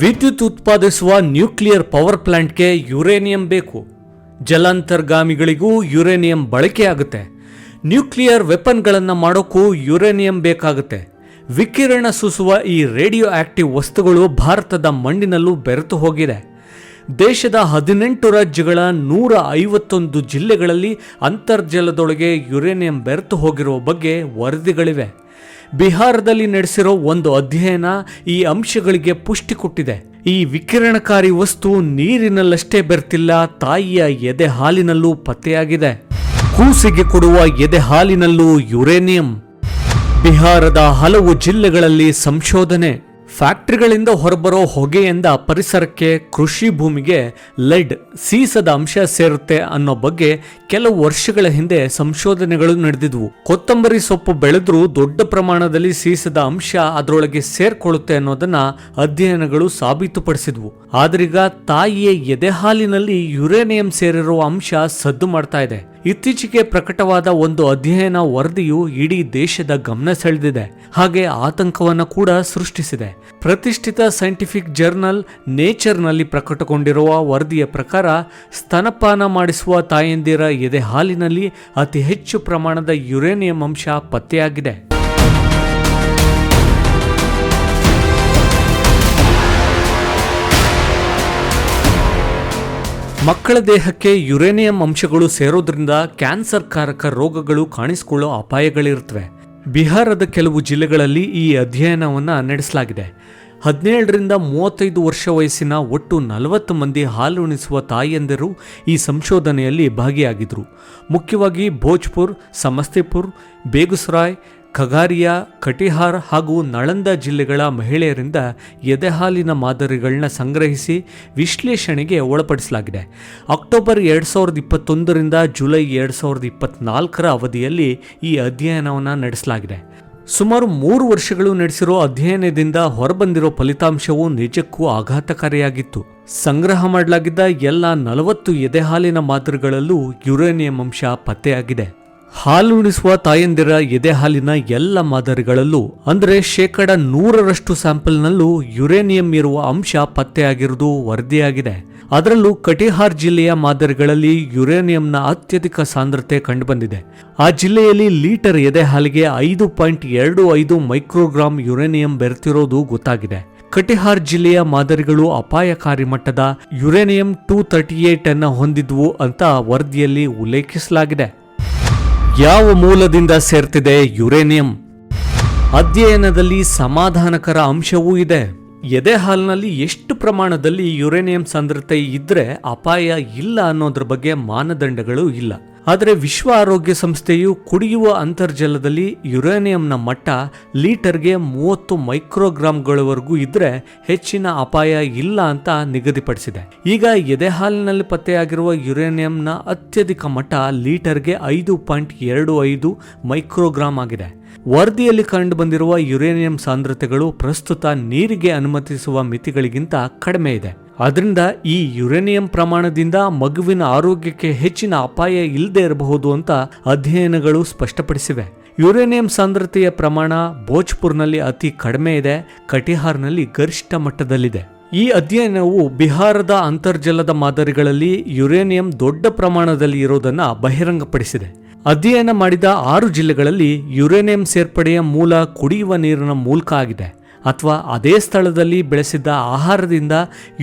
ವಿದ್ಯುತ್ ಉತ್ಪಾದಿಸುವ nuclear power ಪ್ಲಾಂಟ್ಗೆ uranium ಬೇಕು. ಜಲಾಂತರ್ಗಾಮಿಗಳಿಗೂ ಯುರೇನಿಯಂ ಬಳಕೆಯಾಗುತ್ತೆ. ನ್ಯೂಕ್ಲಿಯರ್ ವೆಪನ್ಗಳನ್ನು ಮಾಡೋಕ್ಕೂ ಯುರೇನಿಯಂ ಬೇಕಾಗುತ್ತೆ. ವಿಕಿರಣ ಸೂಸುವ ಈ ರೇಡಿಯೋ ಆಕ್ಟಿವ್ ವಸ್ತುಗಳು ಭಾರತದ ಮಣ್ಣಿನಲ್ಲೂ ಬೆರೆತು ಹೋಗಿದೆ. ದೇಶದ 18 ರಾಜ್ಯಗಳ 151 ಜಿಲ್ಲೆಗಳಲ್ಲಿ ಅಂತರ್ಜಲದೊಳಗೆ ಯುರೇನಿಯಂ ಬೆರೆತು ಹೋಗಿರುವ ಬಗ್ಗೆ ವರದಿಗಳಿವೆ. ಬಿಹಾರದಲ್ಲಿ ನಡೆಸಿರೋ ಒಂದು ಅಧ್ಯಯನ ಈ ಅಂಶಗಳಿಗೆ ಪುಷ್ಟಿ ಕೊಟ್ಟಿದೆ. ಈ ವಿಕಿರಣಕಾರಿ ವಸ್ತು ನೀರಿನಲ್ಲಷ್ಟೇ ಬೆರೆತಿಲ್ಲ, ತಾಯಿಯ ಎದೆ ಹಾಲಿನಲ್ಲೂ ಪತ್ತೆಯಾಗಿದೆ. ಕೂಸಿಗೆ ಕೊಡುವ ಎದೆ ಹಾಲಿನಲ್ಲೂ ಯುರೇನಿಯಂ. ಬಿಹಾರದ ಹಲವು ಜಿಲ್ಲೆಗಳಲ್ಲಿ ಸಂಶೋಧನೆ. ಫ್ಯಾಕ್ಟರಿಗಳಿಂದ ಹೊರಬರೋ ಹೊಗೆಯಿಂದ ಪರಿಸರಕ್ಕೆ, ಕೃಷಿ ಭೂಮಿಗೆ ಲೆಡ್, ಸೀಸದ ಅಂಶ ಸೇರುತ್ತೆ ಅನ್ನೋ ಬಗ್ಗೆ ಕೆಲವು ವರ್ಷಗಳ ಹಿಂದೆ ಸಂಶೋಧನೆಗಳು ನಡೆದಿದ್ವು. ಕೊತ್ತಂಬರಿ ಸೊಪ್ಪು ಬೆಳೆದ್ರೂ ದೊಡ್ಡ ಪ್ರಮಾಣದಲ್ಲಿ ಸೀಸದ ಅಂಶ ಅದರೊಳಗೆ ಸೇರ್ಕೊಳ್ಳುತ್ತೆ ಅನ್ನೋದನ್ನ ಅಧ್ಯಯನಗಳು ಸಾಬೀತುಪಡಿಸಿದ್ವು. ಆದ್ರೀಗ ತಾಯಿಯ ಎದೆ ಹಾಲಿನಲ್ಲಿ ಯುರೇನಿಯಂ ಸೇರಿರುವ ಅಂಶ ಸದ್ದು ಮಾಡ್ತಾ ಇದೆ. ಇತ್ತೀಚೆಗೆ ಪ್ರಕಟವಾದ ಒಂದು ಅಧ್ಯಯನ ವರದಿಯು ಇಡೀ ದೇಶದ ಗಮನ ಸೆಳೆದಿದೆ, ಹಾಗೆ ಆತಂಕವನ್ನು ಕೂಡ ಸೃಷ್ಟಿಸಿದೆ. ಪ್ರತಿಷ್ಠಿತ ಸೈಂಟಿಫಿಕ್ ಜರ್ನಲ್ ನೇಚರ್ನಲ್ಲಿ ಪ್ರಕಟಗೊಂಡಿರುವ ವರದಿಯ ಪ್ರಕಾರ ಸ್ತನಪಾನ ಮಾಡಿಸುವ ತಾಯಂದಿರ ಎದೆ ಹಾಲಿನಲ್ಲಿ ಅತಿ ಹೆಚ್ಚು ಪ್ರಮಾಣದ ಯುರೇನಿಯಂ ಅಂಶ ಪತ್ತೆಯಾಗಿದೆ. ಮಕ್ಕಳ ದೇಹಕ್ಕೆ ಯುರೇನಿಯಂ ಅಂಶಗಳು ಸೇರೋದ್ರಿಂದ ಕ್ಯಾನ್ಸರ್ ಕಾರಕ ರೋಗಗಳು ಕಾಣಿಸಿಕೊಳ್ಳೋ ಅಪಾಯಗಳಿರುತ್ತವೆ. ಬಿಹಾರದ ಕೆಲವು ಜಿಲ್ಲೆಗಳಲ್ಲಿ ಈ ಅಧ್ಯಯನವನ್ನು ನಡೆಸಲಾಗಿದೆ. 17ರಿಂದ 35 ವರ್ಷ ವಯಸ್ಸಿನ ಒಟ್ಟು 40 ಮಂದಿ ಹಾಲುಣಿಸುವ ತಾಯಿಯಂದಿರು ಈ ಸಂಶೋಧನೆಯಲ್ಲಿ ಭಾಗಿಯಾಗಿದ್ದರು. ಮುಖ್ಯವಾಗಿ ಭೋಜ್ಪುರ್, ಸಮಸ್ತಿಪುರ್, ಬೇಗುಸರಾಯ್, ಖಗಾರಿಯಾ, ಕಟಿಹಾರ್ ಹಾಗೂ ನಳಂದ ಜಿಲ್ಲೆಗಳ ಮಹಿಳೆಯರಿಂದ ಎದೆಹಾಲಿನ ಮಾದರಿಗಳನ್ನ ಸಂಗ್ರಹಿಸಿ ವಿಶ್ಲೇಷಣೆಗೆ ಒಳಪಡಿಸಲಾಗಿದೆ. ಅಕ್ಟೋಬರ್ 2021ರಿಂದ ಜುಲೈ 2024ರ ಅವಧಿಯಲ್ಲಿ ಈ ಅಧ್ಯಯನವನ್ನು ನಡೆಸಲಾಗಿದೆ. ಸುಮಾರು 3 ವರ್ಷಗಳು ನಡೆಸಿರೋ ಅಧ್ಯಯನದಿಂದ ಹೊರಬಂದಿರೋ ಫಲಿತಾಂಶವು ನಿಜಕ್ಕೂ ಆಘಾತಕಾರಿಯಾಗಿತ್ತು. ಸಂಗ್ರಹ ಮಾಡಲಾಗಿದ್ದ ಎಲ್ಲ 40 ಎದೆಹಾಲಿನ ಮಾದರಿಗಳಲ್ಲೂ ಯುರೇನಿಯಂ ಅಂಶ ಪತ್ತೆಯಾಗಿದೆ. ಹಾಲುಣಿಸುವ ತಾಯಂದಿರ ಎದೆ ಹಾಲಿನ ಎಲ್ಲ ಮಾದರಿಗಳಲ್ಲೂ ಅಂದರೆ 100% ಸ್ಯಾಂಪಲ್ನಲ್ಲೂ ಯುರೇನಿಯಂ ಇರುವ ಅಂಶ ಪತ್ತೆಯಾಗಿರುವುದು ವರದಿಯಾಗಿದೆ. ಅದರಲ್ಲೂ ಕಟಿಹಾರ್ ಜಿಲ್ಲೆಯ ಮಾದರಿಗಳಲ್ಲಿ ಯುರೇನಿಯಂನ ಅತ್ಯಧಿಕ ಸಾಂದ್ರತೆ ಕಂಡುಬಂದಿದೆ. ಆ ಜಿಲ್ಲೆಯಲ್ಲಿ ಲೀಟರ್ ಎದೆ ಹಾಲಿಗೆ 5.25 ಮೈಕ್ರೋಗ್ರಾಂ ಯುರೇನಿಯಂ ಬೆರೆತಿರೋದು ಗೊತ್ತಾಗಿದೆ. ಕಟಿಹಾರ್ ಜಿಲ್ಲೆಯ ಮಾದರಿಗಳು ಅಪಾಯಕಾರಿ ಮಟ್ಟದ ಯುರೇನಿಯಂ 238 ಅನ್ನು ಹೊಂದಿದ್ವು ಅಂತ ವರದಿಯಲ್ಲಿ ಉಲ್ಲೇಖಿಸಲಾಗಿದೆ. ಯಾವ ಮೂಲದಿಂದ ಸೇರ್ತಿದೆ ಯುರೇನಿಯಂ? ಅಧ್ಯಯನದಲ್ಲಿ ಸಮಾಧಾನಕರ ಅಂಶವೂ ಇದೆ. ಎದೆ ಹಾಲಿನಲ್ಲಿ ಎಷ್ಟು ಪ್ರಮಾಣದಲ್ಲಿ ಯುರೇನಿಯಂ ಸಾಂದ್ರತೆ ಇದ್ರೆ ಅಪಾಯ ಇಲ್ಲ ಅನ್ನೋದ್ರ ಬಗ್ಗೆ ಮಾನದಂಡಗಳು ಇಲ್ಲ. ಆದರೆ ವಿಶ್ವ ಆರೋಗ್ಯ ಸಂಸ್ಥೆಯು ಕುಡಿಯುವ ಅಂತರ್ಜಲದಲ್ಲಿ ಯುರೇನಿಯಂನ ಮಟ್ಟ ಲೀಟರ್ಗೆ 30 ಮೈಕ್ರೋಗ್ರಾಂಗಳವರೆಗೂ ಇದ್ರೆ ಹೆಚ್ಚಿನ ಅಪಾಯ ಇಲ್ಲ ಅಂತ ನಿಗದಿಪಡಿಸಿದೆ. ಈಗ ಎದೆ ಹಾಲಿನಲ್ಲಿ ಪತ್ತೆಯಾಗಿರುವ ಯುರೇನಿಯಂನ ಅತ್ಯಧಿಕ ಮಟ್ಟ ಲೀಟರ್ಗೆ 5.25 ಮೈಕ್ರೋಗ್ರಾಂ ಆಗಿದೆ. ವರದಿಯಲ್ಲಿ ಕಂಡುಬಂದಿರುವ ಯುರೇನಿಯಂ ಸಾಂದ್ರತೆಗಳು ಪ್ರಸ್ತುತ ನೀರಿಗೆ ಅನುಮತಿಸುವ ಮಿತಿಗಳಿಗಿಂತ ಕಡಿಮೆ ಇದೆ. ಅದರಿಂದ ಈ ಯುರೇನಿಯಂ ಪ್ರಮಾಣದಿಂದ ಮಗುವಿನ ಆರೋಗ್ಯಕ್ಕೆ ಹೆಚ್ಚಿನ ಅಪಾಯ ಇಲ್ಲದೆ ಇರಬಹುದು ಅಂತ ಅಧ್ಯಯನಗಳು ಸ್ಪಷ್ಟಪಡಿಸಿವೆ. ಯುರೇನಿಯಂ ಸಾಂದ್ರತೆಯ ಪ್ರಮಾಣ ಭೋಜ್ಪುರ್ನಲ್ಲಿ ಅತಿ ಕಡಿಮೆ ಇದೆ, ಕಟಿಹಾರ್ನಲ್ಲಿ ಗರಿಷ್ಠ ಮಟ್ಟದಲ್ಲಿದೆ. ಈ ಅಧ್ಯಯನವು ಬಿಹಾರದ ಅಂತರ್ಜಲದ ಮಾದರಿಗಳಲ್ಲಿ ಯುರೇನಿಯಂ ದೊಡ್ಡ ಪ್ರಮಾಣದಲ್ಲಿ ಇರೋದನ್ನು ಬಹಿರಂಗಪಡಿಸಿದೆ. ಅಧ್ಯಯನ ಮಾಡಿದ 6 ಜಿಲ್ಲೆಗಳಲ್ಲಿ ಯುರೇನಿಯಂ ಸೇರ್ಪಡೆಯ ಮೂಲ ಕುಡಿಯುವ ನೀರಿನ ಮೂಲಕ ಆಗಿದೆ ಅಥವಾ ಅದೇ ಸ್ಥಳದಲ್ಲಿ ಬೆಳೆಸಿದ್ದ ಆಹಾರದಿಂದ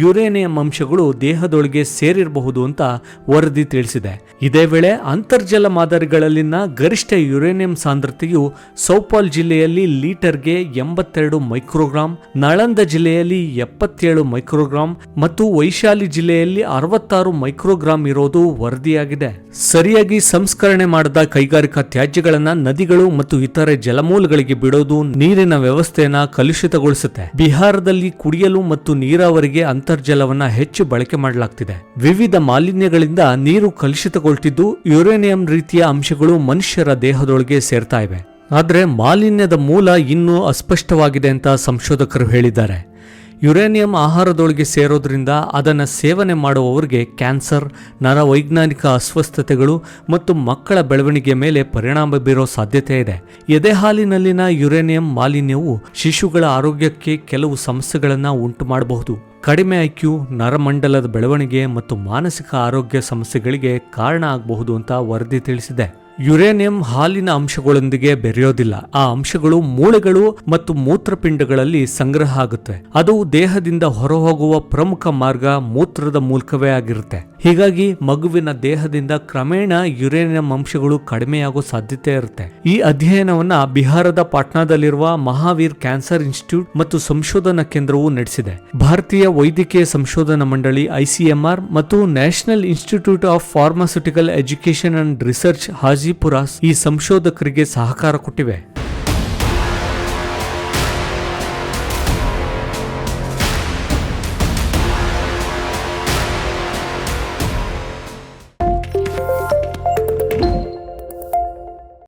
ಯುರೇನಿಯಂ ಅಂಶಗಳು ದೇಹದೊಳಗೆ ಸೇರಿರಬಹುದು ಅಂತ ವರದಿ ತಿಳಿಸಿದೆ. ಇದೇ ವೇಳೆ ಅಂತರ್ಜಲ ಮಾದರಿಗಳಲ್ಲಿನ ಗರಿಷ್ಠ ಯುರೇನಿಯಂ ಸಾಂದ್ರತೆಯು ಸೌಪಾಲ್ ಜಿಲ್ಲೆಯಲ್ಲಿ ಲೀಟರ್ಗೆ 82 ಮೈಕ್ರೋಗ್ರಾಂ, ನಳಂದ ಜಿಲ್ಲೆಯಲ್ಲಿ 77 ಮೈಕ್ರೋಗ್ರಾಂ ಮತ್ತು ವೈಶಾಲಿ ಜಿಲ್ಲೆಯಲ್ಲಿ 66 ಮೈಕ್ರೋಗ್ರಾಂ ಇರೋದು ವರದಿಯಾಗಿದೆ. ಸರಿಯಾಗಿ ಸಂಸ್ಕರಣೆ ಮಾಡದ ಕೈಗಾರಿಕಾ ತ್ಯಾಜ್ಯಗಳನ್ನ ನದಿಗಳು ಮತ್ತು ಇತರೆ ಜಲಮೂಲಗಳಿಗೆ ಬಿಡೋದು ನೀರಿನ ವ್ಯವಸ್ಥೆಯನ್ನ ಕಲುಷಿತಗೊಳಿಸುತ್ತೆ. ಬಿಹಾರದಲ್ಲಿ ಕುಡಿಯಲು ಮತ್ತು ನೀರಾವರಿಗೆ ಅಂತರ್ಜಲವನ್ನ ಹೆಚ್ಚು ಬಳಕೆ ಮಾಡಲಾಗ್ತಿದೆ. ವಿವಿಧ ಮಾಲಿನ್ಯಗಳಿಂದ ನೀರು ಕಲುಷಿತಗೊಳ್ತಿದ್ದು ಯುರೇನಿಯಂ ರೀತಿಯ ಅಂಶಗಳು ಮನುಷ್ಯರ ದೇಹದೊಳಗೆ ಸೇರ್ತಾ ಇವೆ. ಆದ್ರೆ ಮಾಲಿನ್ಯದ ಮೂಲ ಇನ್ನೂ ಅಸ್ಪಷ್ಟವಾಗಿದೆ ಅಂತ ಸಂಶೋಧಕರು ಹೇಳಿದ್ದಾರೆ. ಯುರೇನಿಯಂ ಆಹಾರದೊಳಗೆ ಸೇರೋದ್ರಿಂದ ಅದನ್ನು ಸೇವನೆ ಮಾಡುವವರಿಗೆ ಕ್ಯಾನ್ಸರ್, ನರವೈಜ್ಞಾನಿಕ ಅಸ್ವಸ್ಥತೆಗಳು ಮತ್ತು ಮಕ್ಕಳ ಬೆಳವಣಿಗೆ ಮೇಲೆ ಪರಿಣಾಮ ಬೀರೋ ಸಾಧ್ಯತೆ ಇದೆ. ಎದೆ ಹಾಲಿನಲ್ಲಿನ ಯುರೇನಿಯಂ ಮಾಲಿನ್ಯವು ಶಿಶುಗಳ ಆರೋಗ್ಯಕ್ಕೆ ಕೆಲವು ಸಮಸ್ಯೆಗಳನ್ನು ಉಂಟು ಮಾಡಬಹುದು. ಕಡಿಮೆ ಐಕ್ಯೂ ನರಮಂಡಲದ ಬೆಳವಣಿಗೆ ಮತ್ತು ಮಾನಸಿಕ ಆರೋಗ್ಯ ಸಮಸ್ಯೆಗಳಿಗೆ ಕಾರಣ ಆಗಬಹುದು ಅಂತ ವರದಿ ತಿಳಿಸಿದೆ. ಯುರೇನಿಯಂ ಹಾಲಿನ ಅಂಶಗಳೊಂದಿಗೆ ಬೆರೆಯೋದಿಲ್ಲ. ಆ ಅಂಶಗಳು ಮೂಳೆಗಳು ಮತ್ತು ಮೂತ್ರಪಿಂಡಗಳಲ್ಲಿ ಸಂಗ್ರಹ ಆಗುತ್ತೆ. ಅದು ದೇಹದಿಂದ ಹೊರಹೋಗುವ ಪ್ರಮುಖ ಮಾರ್ಗ ಮೂತ್ರದ ಮೂಲಕವೇ ಆಗಿರುತ್ತೆ. ಹೀಗಾಗಿ ಮಗುವಿನ ದೇಹದಿಂದ ಕ್ರಮೇಣ ಯುರೇನಿಯಂ ಅಂಶಗಳು ಕಡಿಮೆಯಾಗೋ ಸಾಧ್ಯತೆ ಇರುತ್ತೆ. ಈ ಅಧ್ಯಯನವನ್ನ ಬಿಹಾರದ ಪಾಟ್ನಾದಲ್ಲಿರುವ ಮಹಾವೀರ್ ಕ್ಯಾನ್ಸರ್ ಇನ್ಸ್ಟಿಟ್ಯೂಟ್ ಮತ್ತು ಸಂಶೋಧನಾ ಕೇಂದ್ರವು ನಡೆಸಿದೆ. ಭಾರತೀಯ ವೈದ್ಯಕೀಯ ಸಂಶೋಧನಾ ಮಂಡಳಿ ICMR ಮತ್ತು National Institute of Pharmaceutical Education and Research Hajipur ಈ ಸಂಶೋಧಕರಿಗೆ ಸಹಕಾರ ಕೊಟ್ಟಿವೆ.